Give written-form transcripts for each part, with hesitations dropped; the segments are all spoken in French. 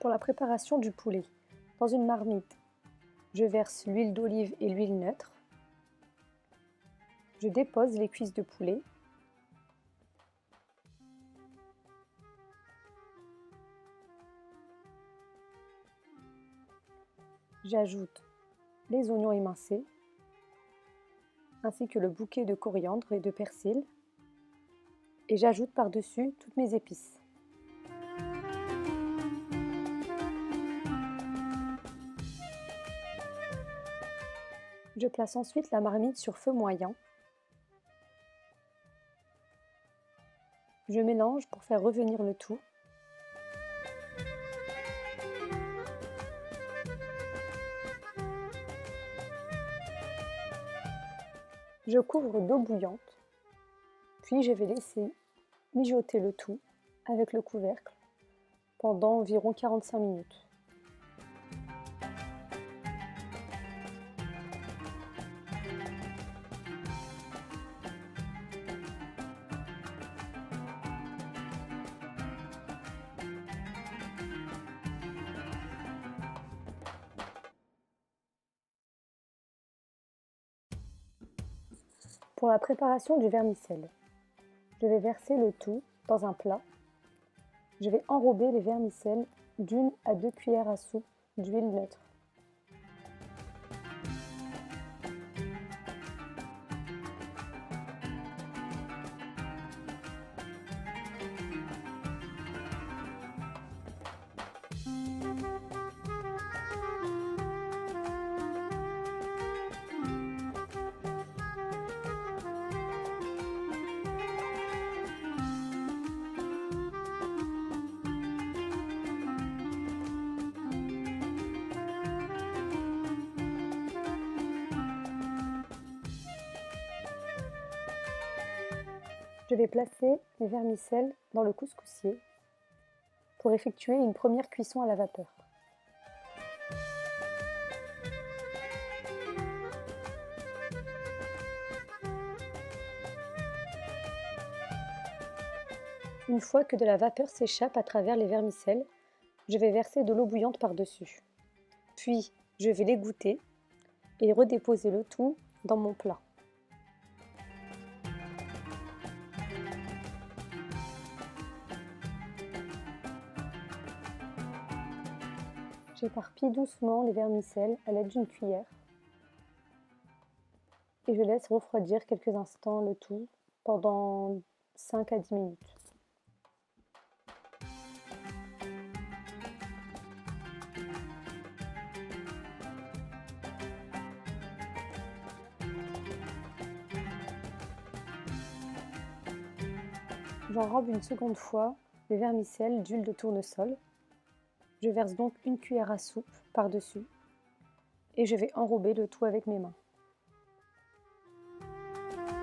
Pour la préparation du poulet, dans une marmite, je verse l'huile d'olive et l'huile neutre. Je dépose les cuisses de poulet. J'ajoute les oignons émincés, ainsi que le bouquet de coriandre et de persil. Et j'ajoute par-dessus toutes mes épices. Je place ensuite la marmite sur feu moyen. Je mélange pour faire revenir le tout. Je couvre d'eau bouillante, puis je vais laisser mijoter le tout avec le couvercle pendant environ 45 minutes. Pour la préparation du vermicelle, je vais verser le tout dans un plat. Je vais enrober les vermicelles d'1 à 2 cuillères à soupe d'huile neutre. Je vais placer les vermicelles dans le couscoussier pour effectuer une première cuisson à la vapeur. Une fois que de la vapeur s'échappe à travers les vermicelles, je vais verser de l'eau bouillante par-dessus. Puis, je vais l'égoutter et redéposer le tout dans mon plat. J'éparpille doucement les vermicelles à l'aide d'une cuillère et je laisse refroidir quelques instants le tout pendant 5 à 10 minutes. J'enrobe une seconde fois les vermicelles d'huile de tournesol. Je verse donc une cuillère à soupe par-dessus et je vais enrober le tout avec mes mains.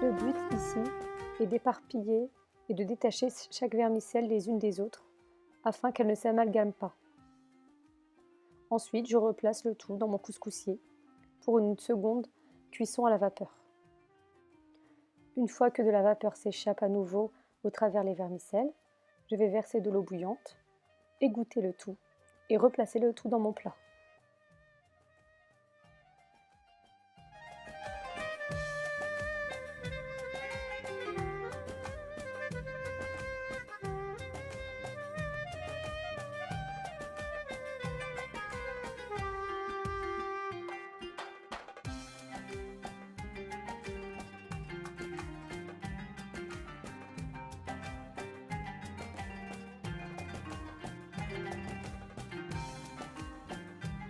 Le but ici est d'éparpiller et de détacher chaque vermicelle les unes des autres afin qu'elles ne s'amalgament pas. Ensuite, je replace le tout dans mon couscoussier pour une seconde cuisson à la vapeur. Une fois que de la vapeur s'échappe à nouveau au travers les vermicelles, je vais verser de l'eau bouillante, égoutter le tout et replacer le tout dans mon plat.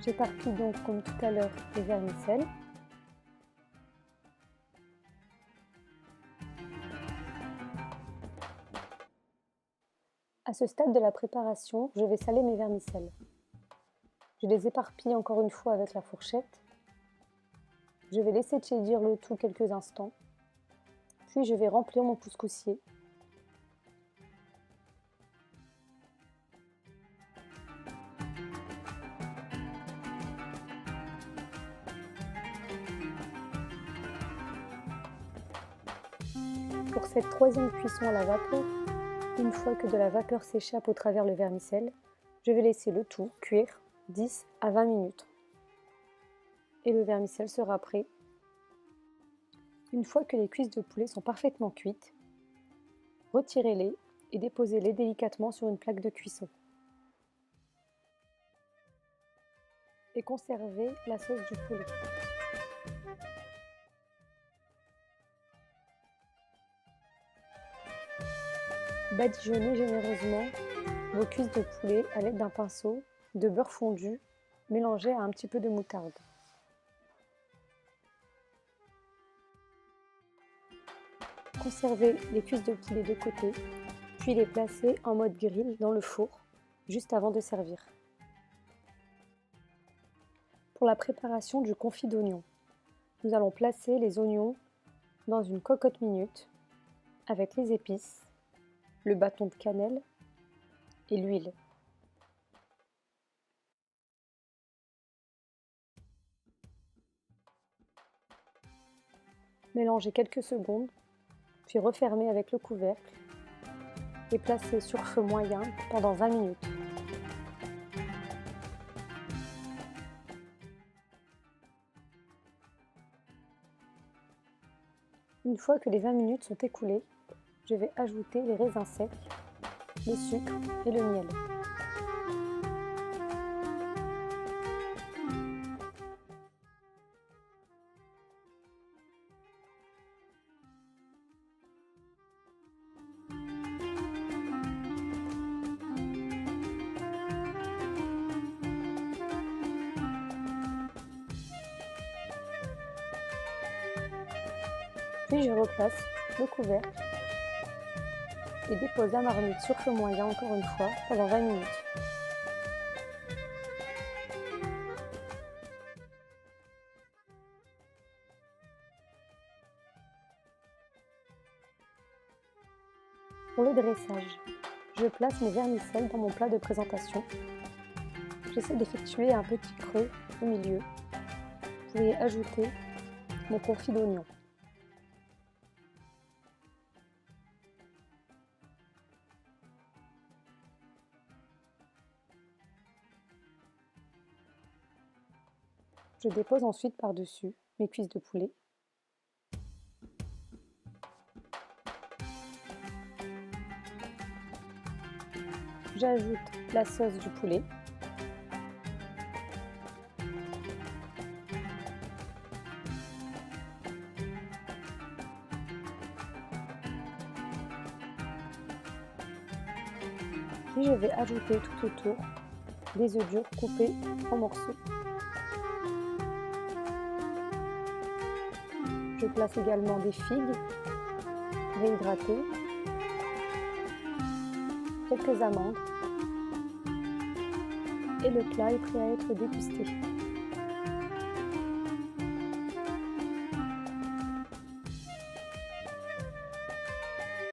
J'éparpille donc comme tout à l'heure les vermicelles. À ce stade de la préparation, je vais saler mes vermicelles. Je les éparpille encore une fois avec la fourchette. Je vais laisser tiédir le tout quelques instants. Puis je vais remplir mon couscoussier. Pour cette troisième cuisson à la vapeur, une fois que de la vapeur s'échappe au travers le vermicelle, Je vais laisser le tout cuire 10 à 20 minutes. Et le vermicelle sera prêt. Une fois que les cuisses de poulet sont parfaitement cuites, retirez-les et déposez-les délicatement sur une plaque de cuisson. Et conservez la sauce du poulet. Badigeonnez généreusement vos cuisses de poulet à l'aide d'un pinceau de beurre fondu mélangé à un petit peu de moutarde. Conservez les cuisses de poulet de côté, puis les placez en mode grill dans le four, juste avant de servir. Pour la préparation du confit d'oignons, nous allons placer les oignons dans une cocotte minute avec les épices, le bâton de cannelle et l'huile. Mélangez quelques secondes, puis refermez avec le couvercle et placez sur feu moyen pendant 20 minutes. Une fois que les 20 minutes sont écoulées, je vais ajouter les raisins secs, le sucre et le miel. Puis je replace le couvercle et dépose la marmite sur feu moyen encore une fois pendant 20 minutes. Pour le dressage, je place mes vermicelles dans mon plat de présentation. J'essaie d'effectuer un petit creux au milieu. Vous pourriez ajouter mon confit d'oignon. Je dépose ensuite par-dessus mes cuisses de poulet. J'ajoute la sauce du poulet. Puis je vais ajouter tout autour des œufs durs coupés en morceaux. Je place également des figues réhydratées, quelques amandes et le plat est prêt à être dégusté.